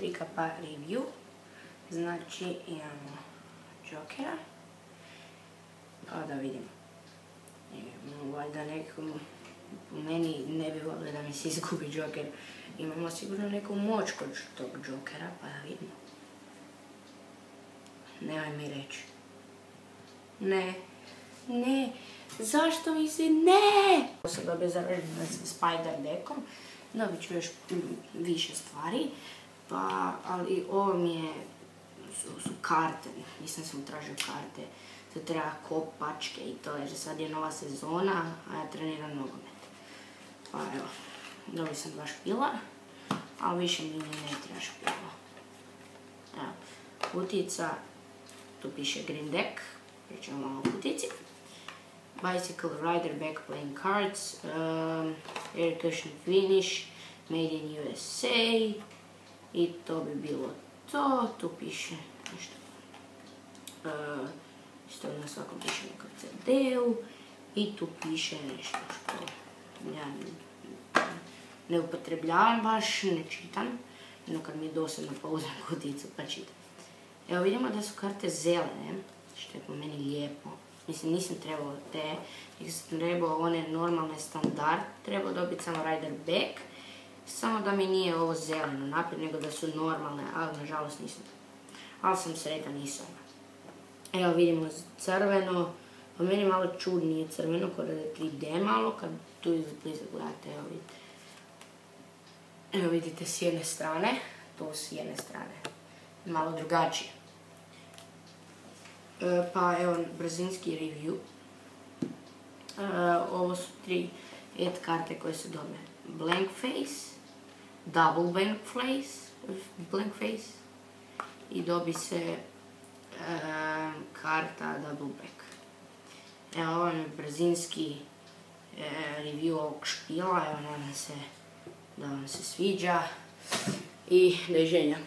3K review. Znači imamo Jokera. Pa da vidimo. Valjda nekom, po meni ne bi volio da mi se izgubi Joker. Imamo sigurno neku moć kod tog Jokera, pa da vidimo. Nemoj mi reći. Ne, zašto mi se ne? Ovo sam dobio zaraženo s Spider deckom, dobit ću još više stvari, ali ovo mi je, su karte, nisam sam tražio karte, to treba kopačke i to, jer sad je nova sezona, a ja treniram nogomet. Pa evo, dobio sam 2 špila, ali više mi ne treba špila. Evo, kutica, tu piše Green Deck, pričamo malo o kutici. Bicycle Rider Back Playing Cards, Air Cushion Finish, Made in USA, i to bi bilo to, tu piše nešto, isto na svakom piše neka CD-u, i tu piše nešto što ja ne upotrebljavam baš, ne čitam, no kad mi je dosadno pa uzem kuticu pa čitam. Evo vidimo da su karte zelene, što je po meni lijepo. Mislim, nisam trebao te, nisam trebao one normalne standard, trebao dobiti samo Rider Back, samo da mi nije ovo zeleno naprijed, nego da su normalne, ali nažalost nisam. Ali sam sretan, nisam. Evo vidimo crveno, po meni malo čudnije crveno, kod je 3D malo, kad tu izbliza gledate, evo vidite. Evo vidite s jedne strane, to s jedne strane, malo drugačije. Pa evo brzinski review. Ovo su 3 karte koje se dobe. Blank face, double blank face i dobi se karta double back. Evo ovo je brzinski review ovog špila, evo nadam se da vam se sviđa i doviđenja.